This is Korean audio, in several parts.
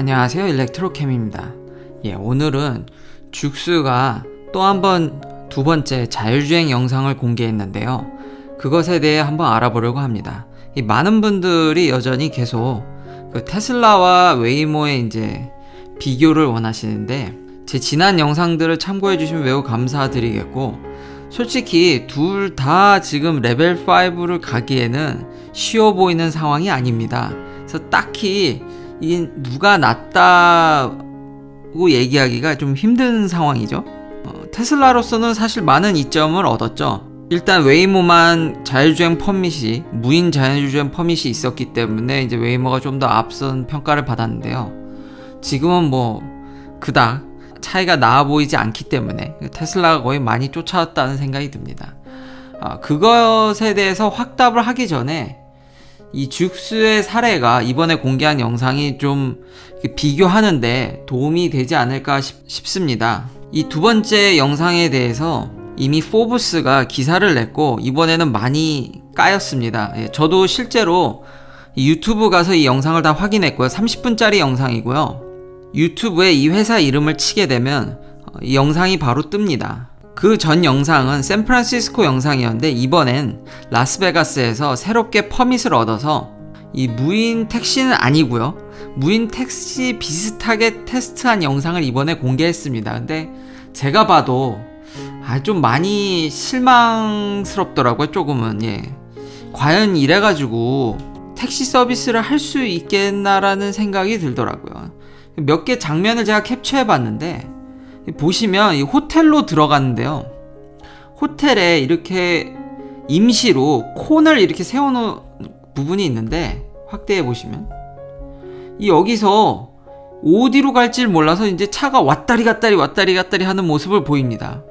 안녕하세요, 일렉트로캠입니다. 오늘은 죽스가 또 한번 두 번째 자율주행 영상을 공개했는데요. 그것에 대해 한번 알아보려고 합니다. 많은 분들이 여전히 계속 그 테슬라와 웨이모의 이제 비교를 원하시는데, 제 지난 영상들을 참고해 주시면 매우 감사드리겠고, 솔직히 둘 다 지금 레벨 5를 가기에는 쉬워 보이는 상황이 아닙니다. 그래서 딱히 이게 누가 낫다고 얘기하기가 좀 힘든 상황이죠. 테슬라로서는 사실 많은 이점을 얻었죠. 일단 웨이모만 자율주행 퍼밋이, 무인 자율주행 퍼밋이 있었기 때문에 이제 웨이모가 좀 더 앞선 평가를 받았는데요. 지금은 뭐 그닥 차이가 나아 보이지 않기 때문에 테슬라가 거의 많이 쫓아왔다는 생각이 듭니다. 그것에 대해서 확답을 하기 전에 이 죽스의 사례가 이번에 공개한 영상이 좀 비교하는데 도움이 되지 않을까 싶습니다. 이 두 번째 영상에 대해서 이미 포브스가 기사를 냈고 이번에는 많이 까였습니다. 저도 실제로 유튜브 가서 이 영상을 다 확인했고요. 30분짜리 영상이고요. 유튜브에 이 회사 이름을 치게 되면 이 영상이 바로 뜹니다. 그 전 영상은 샌프란시스코 영상이었는데, 이번엔 라스베가스에서 새롭게 퍼밋을 얻어서 이 무인 택시는 아니고요, 무인 택시 비슷하게 테스트한 영상을 이번에 공개했습니다. 근데 제가 봐도 좀 많이 실망스럽더라고요. 조금은. 과연 이래가지고 택시 서비스를 할 수 있겠나라는 생각이 들더라고요. 몇 개 장면을 제가 캡처해봤는데, 보시면 이 호텔로 들어갔는데요, 호텔에 이렇게 임시로 콘을 이렇게 세워놓은 부분이 있는데, 확대해보시면 이 여기서 어디로 갈지 몰라서 이제 차가 왔다리 갔다리 하는 모습을 보입니다.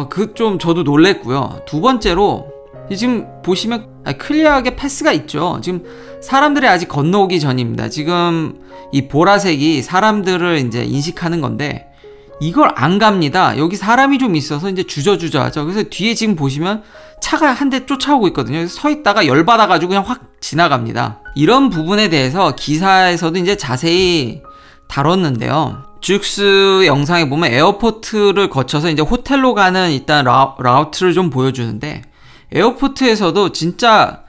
그 좀 저도 놀랬고요. 두 번째로 지금 보시면 클리어하게 패스가 있죠. 지금 사람들이 아직 건너오기 전입니다. 지금 이 보라색이 사람들을 이제 인식하는 건데, 이걸 안 갑니다. 여기 사람이 좀 있어서 이제 주저주저 하죠. 그래서 뒤에 지금 보시면 차가 한 대 쫓아오고 있거든요. 그래서 서 있다가 열받아가지고 그냥 확 지나갑니다. 이런 부분에 대해서 기사에서도 이제 자세히 다뤘는데요. 죽스 영상에 보면 에어포트를 거쳐서 이제 호텔로 가는 일단 라우트를 좀 보여주는데, 에어포트에서도 진짜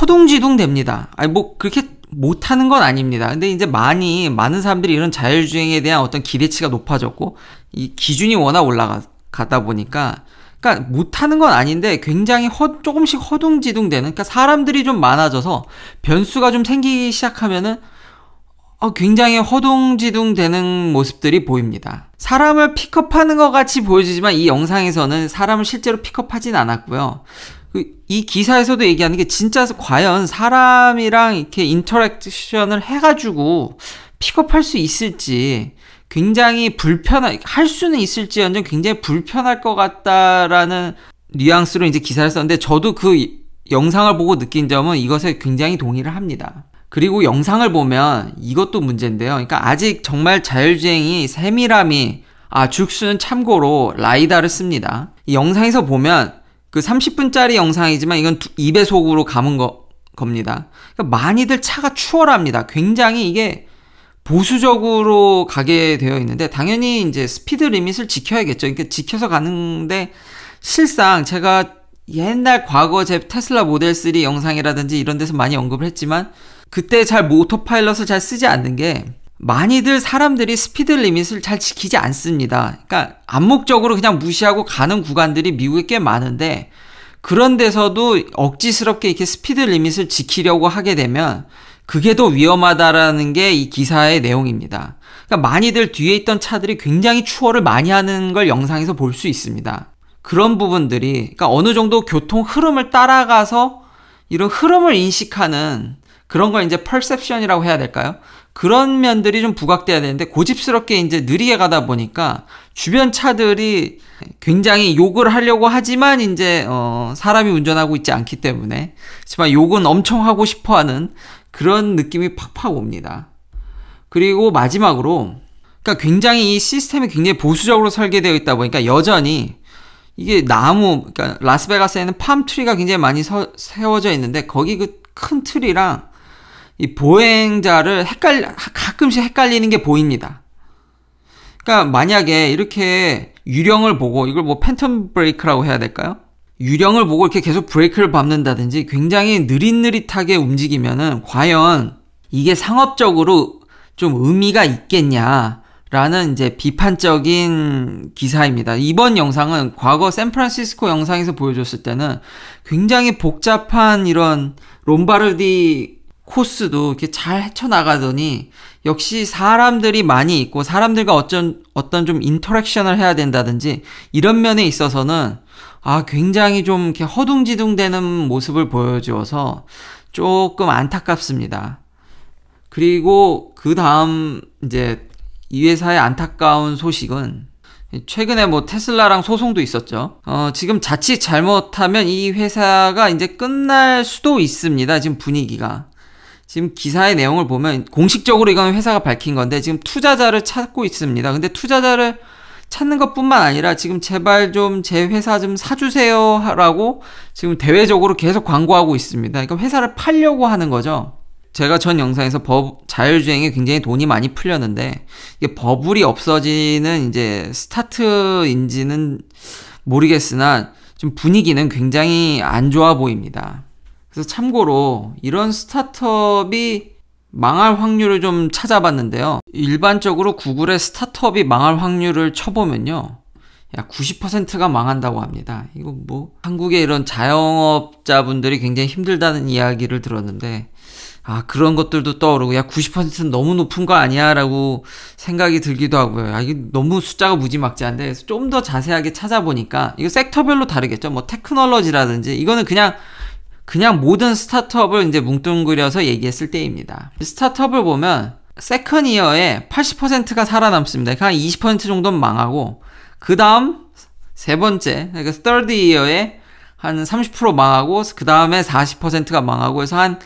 허둥지둥 됩니다. 뭐 그렇게 못하는 건 아닙니다. 근데 이제 많은 사람들이 이런 자율주행에 대한 어떤 기대치가 높아졌고, 이 기준이 워낙 올라가다 보니까, 그러니까 못하는 건 아닌데 굉장히 조금씩 허둥지둥 되는, 그러니까 사람들이 좀 많아져서 변수가 좀 생기기 시작하면은 굉장히 허둥지둥 되는 모습들이 보입니다. 사람을 픽업하는 것 같이 보여지지만 이 영상에서는 사람을 실제로 픽업하진 않았고요. 이 기사에서도 얘기하는 게, 진짜 과연 사람이랑 이렇게 인터랙션을 해가지고 픽업할 수 있을지, 굉장히 할 수는 있을지언정 굉장히 불편할 것 같다라는 뉘앙스로 이제 기사를 썼는데, 저도 그 영상을 보고 느낀 점은 이것에 굉장히 동의를 합니다. 그리고 영상을 보면 이것도 문제인데요. 그러니까 아직 정말 자율주행이 세밀함이, 죽스는 참고로 라이다를 씁니다. 이 영상에서 보면 그 30분짜리 영상이지만 이건 2배속으로 감은 겁니다. 그러니까 많이들 차가 추월합니다. 굉장히 이게 보수적으로 가게 되어 있는데, 당연히 이제 스피드 리밋을 지켜야겠죠. 그러니까 지켜서 가는데, 실상 제가 옛날 과거 제 테슬라 모델 3 영상이라든지 이런 데서 많이 언급을 했지만, 그때 잘 오토파일럿을 잘 쓰지 않는 게, 많이들 사람들이 스피드 리밋을 잘 지키지 않습니다. 그러니까 암묵적으로 그냥 무시하고 가는 구간들이 미국에 꽤 많은데, 그런 데서도 억지스럽게 이렇게 스피드 리밋을 지키려고 하게 되면 그게 더 위험하다라는 게 이 기사의 내용입니다. 그러니까 많이들 뒤에 있던 차들이 굉장히 추월을 많이 하는 걸 영상에서 볼 수 있습니다. 그런 부분들이, 그러니까 어느 정도 교통 흐름을 따라가서 이런 흐름을 인식하는 그런 걸 이제 퍼셉션이라고 해야 될까요? 그런 면들이 좀 부각돼야 되는데, 고집스럽게 이제 느리게 가다 보니까 주변 차들이 굉장히 욕을 하려고 하지만 이제 사람이 운전하고 있지 않기 때문에, 하지만 욕은 엄청 하고 싶어하는 그런 느낌이 팍팍 옵니다. 그리고 마지막으로, 그러니까 굉장히 이 시스템이 굉장히 보수적으로 설계되어 있다 보니까 여전히 이게 그러니까 라스베가스에는 팜트리가 굉장히 많이 세워져 있는데, 거기 그 큰 트리랑 이 보행자를 가끔씩 헷갈리는 게 보입니다. 그러니까 만약에 이렇게 유령을 보고, 이걸 뭐 팬텀 브레이크라고 해야 될까요? 유령을 보고 이렇게 계속 브레이크를 밟는다든지 굉장히 느릿느릿하게 움직이면은 과연 이게 상업적으로 좀 의미가 있겠냐라는 이제 비판적인 기사입니다. 이번 영상은 과거 샌프란시스코 영상에서 보여줬을 때는 굉장히 복잡한 이런 롬바르디 코스도 이렇게 잘 헤쳐나가더니 역시 사람들이 많이 있고 사람들과 어떤 좀 인터랙션을 해야 된다든지 이런 면에 있어서는 굉장히 좀 이렇게 허둥지둥되는 모습을 보여주어서 조금 안타깝습니다. 그리고 그 다음 이제 이 회사의 안타까운 소식은 최근에 뭐 테슬라랑 소송도 있었죠. 지금 자칫 잘못하면 이 회사가 이제 끝날 수도 있습니다. 지금 분위기가. 지금 기사의 내용을 보면 공식적으로 이건 회사가 밝힌 건데 지금 투자자를 찾고 있습니다. 근데 투자자를 찾는 것뿐만 아니라 지금 제발 좀 제 회사 좀 사주세요 라고 지금 대외적으로 계속 광고하고 있습니다. 그러니까 회사를 팔려고 하는 거죠. 제가 전 영상에서 자율주행에 굉장히 돈이 많이 풀렸는데 이게 버블이 없어지는 이제 스타트인지는 모르겠으나 좀 분위기는 굉장히 안 좋아 보입니다. 그래서 참고로 이런 스타트업이 망할 확률을 좀 찾아봤는데요. 일반적으로 구글의 스타트업이 망할 확률을 쳐보면요. 90%가 망한다고 합니다. 이거 뭐 한국의 이런 자영업자분들이 굉장히 힘들다는 이야기를 들었는데 그런 것들도 떠오르고 90%는 너무 높은 거 아니야 라고 생각이 들기도 하고요. 이게 너무 숫자가 무지막지한데 그래서 좀 더 자세하게 찾아보니까 이거 섹터별로 다르겠죠. 뭐 테크놀로지라든지 이거는 그냥 모든 스타트업을 이제 뭉뚱그려서 얘기했을 때입니다. 스타트업을 보면 세컨 이어에 80%가 살아남습니다. 그냥 20% 정도는 망하고 그 다음 세 번째 그러니까 third 이어에 한 30% 망하고 그 다음에 40%가 망하고 해서 한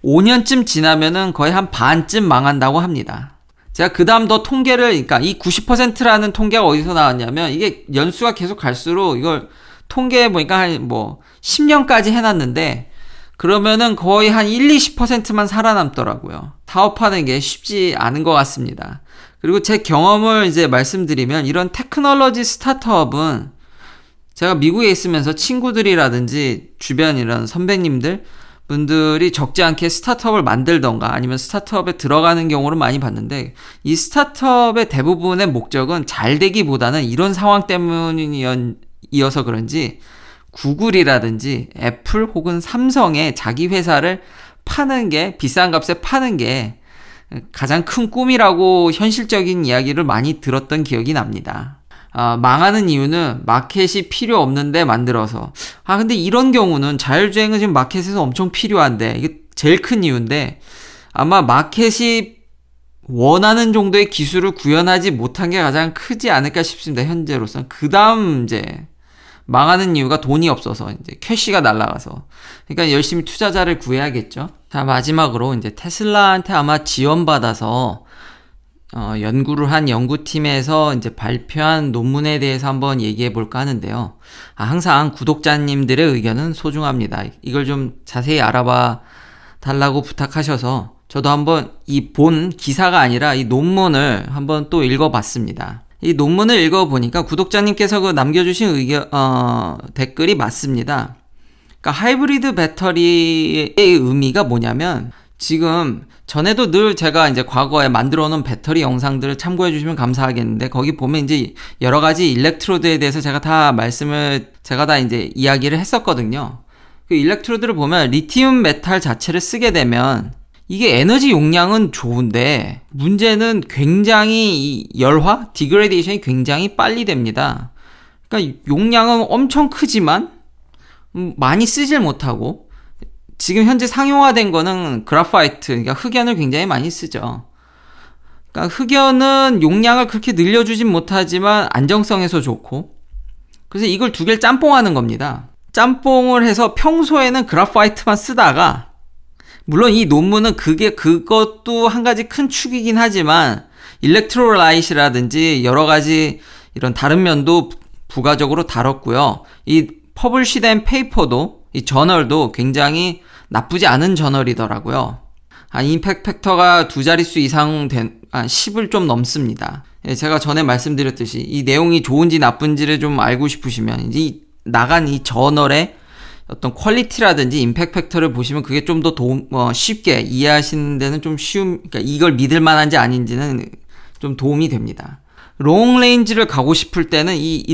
5년쯤 지나면은 거의 한 반쯤 망한다고 합니다. 제가 그 다음 더 통계를, 그러니까 이 90%라는 통계가 어디서 나왔냐면 이게 연수가 계속 갈수록 이걸 통계해 보니까 한 뭐 10년까지 해놨는데 그러면은 거의 한 20%만 살아남더라고요. 사업하는 게 쉽지 않은 것 같습니다. 그리고 제 경험을 이제 말씀드리면 이런 테크놀로지 스타트업은 제가 미국에 있으면서 친구들이라든지 주변 이런 선배님들 분들이 적지 않게 스타트업을 만들던가 아니면 스타트업에 들어가는 경우를 많이 봤는데 이 스타트업의 대부분의 목적은 잘 되기보다는 이런 상황 때문이어서 그런지 구글이라든지 애플 혹은 삼성의 자기 회사를 파는 게 비싼 값에 파는 게 가장 큰 꿈이라고 현실적인 이야기를 많이 들었던 기억이 납니다. 망하는 이유는 마켓이 필요 없는데 만들어서. 근데 이런 경우는 자율주행은 지금 마켓에서 엄청 필요한데, 이게 제일 큰 이유인데, 아마 마켓이 원하는 정도의 기술을 구현하지 못한 게 가장 크지 않을까 싶습니다, 현재로서는. 그 다음 이제, 망하는 이유가 돈이 없어서, 이제 캐시가 날아가서. 그러니까 열심히 투자자를 구해야겠죠. 자, 마지막으로 이제 테슬라한테 아마 지원받아서, 연구를 한 연구팀에서 이제 발표한 논문에 대해서 한번 얘기해 볼까 하는데요. 항상 구독자님들의 의견은 소중합니다. 이걸 좀 자세히 알아봐 달라고 부탁하셔서 저도 한번 이 본 기사가 아니라 이 논문을 한번 또 읽어봤습니다. 이 논문을 읽어보니까 구독자님께서 그 남겨주신 댓글이 맞습니다. 그러니까 하이브리드 배터리의 의미가 뭐냐면 지금 전에도 늘 제가 이제 과거에 만들어 놓은 배터리 영상들을 참고해 주시면 감사하겠는데 거기 보면 이제 여러 가지 일렉트로드에 대해서 제가 다 이제 이야기를 했었거든요. 그 일렉트로드를 보면 리튬 메탈 자체를 쓰게 되면 이게 에너지 용량은 좋은데 문제는 굉장히 이 열화, 디그레데이션이 굉장히 빨리 됩니다. 그러니까 용량은 엄청 크지만 많이 쓰질 못하고 지금 현재 상용화된 거는 그래파이트, 그러니까 흑연을 굉장히 많이 쓰죠. 그러니까 흑연은 용량을 그렇게 늘려주진 못하지만 안정성에서 좋고 그래서 이걸 두 개를 짬뽕하는 겁니다. 짬뽕을 해서 평소에는 그래파이트만 쓰다가 물론 이 논문은 그것도 한 가지 큰 축이긴 하지만 일렉트로라이트라든지 여러 가지 이런 다른 면도 부가적으로 다뤘고요. 이 퍼블리시된 페이퍼도 이 저널도 굉장히 나쁘지 않은 저널이더라고요. 임팩트 팩터가 두 자릿수 이상 된, 10을 좀 넘습니다. 예, 제가 전에 말씀드렸듯이 이 내용이 좋은지 나쁜지를 좀 알고 싶으시면 이제 나간 이 저널의 어떤 퀄리티라든지 임팩트 팩터를 보시면 그게 좀 더 쉽게 이해하시는 데는 좀 그러니까 이걸 믿을 만한지 아닌지는 좀 도움이 됩니다. 롱 레인지를 가고 싶을 때는 이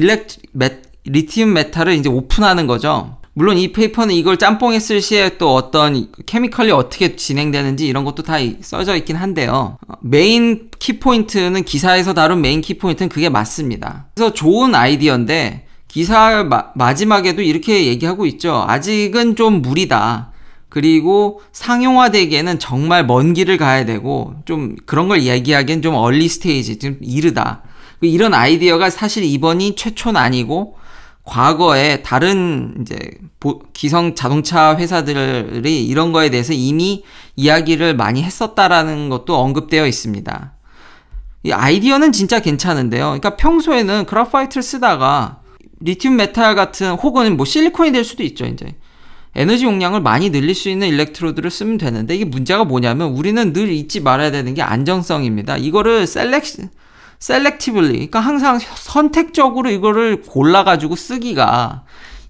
리튬 메탈을 이제 오픈하는 거죠. 물론 이 페이퍼는 이걸 짬뽕했을 시에 또 어떤 케미컬이 어떻게 진행되는지 이런 것도 다 써져 있긴 한데요. 메인 키포인트는 기사에서 다룬 메인 키포인트는 그게 맞습니다. 그래서 좋은 아이디어인데 기사 마지막에도 이렇게 얘기하고 있죠. 아직은 좀 무리다. 그리고 상용화되기에는 정말 먼 길을 가야 되고 좀 그런 걸 얘기하기엔 좀 얼리 스테이지, 좀 이르다. 이런 아이디어가 사실 이번이 최초는 아니고 과거에 다른 이제 기성 자동차 회사들이 이런 거에 대해서 이미 이야기를 많이 했었다라는 것도 언급되어 있습니다. 이 아이디어는 진짜 괜찮은데요. 그러니까 평소에는 그래파이트를 쓰다가 리튬 메탈 같은 혹은 뭐 실리콘이 될 수도 있죠. 이제 에너지 용량을 많이 늘릴 수 있는 일렉트로드를 쓰면 되는데 이게 문제가 뭐냐면 우리는 늘 잊지 말아야 되는 게 안정성입니다. 이거를 셀렉티블리, 그러니까 항상 선택적으로 이거를 골라가지고 쓰기가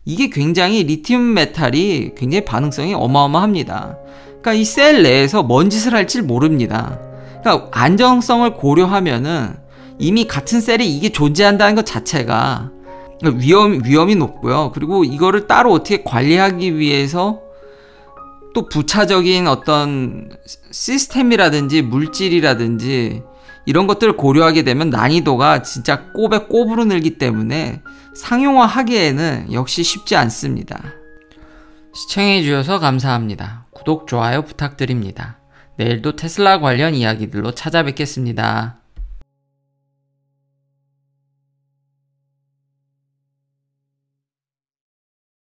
이게 굉장히 리튬 메탈이 굉장히 반응성이 어마어마합니다. 그러니까 이 셀 내에서 뭔 짓을 할지 모릅니다. 그러니까 안정성을 고려하면은 이미 같은 셀이 이게 존재한다는 것 자체가 위험이 높고요. 그리고 이거를 따로 어떻게 관리하기 위해서 또 부차적인 어떤 시스템이라든지 물질이라든지 이런 것들을 고려하게 되면 난이도가 진짜 꼽에 꼽으로 늘기 때문에 상용화 하기에는 역시 쉽지 않습니다. 시청해주셔서 감사합니다. 구독, 좋아요 부탁드립니다. 내일도 테슬라 관련 이야기들로 찾아뵙겠습니다.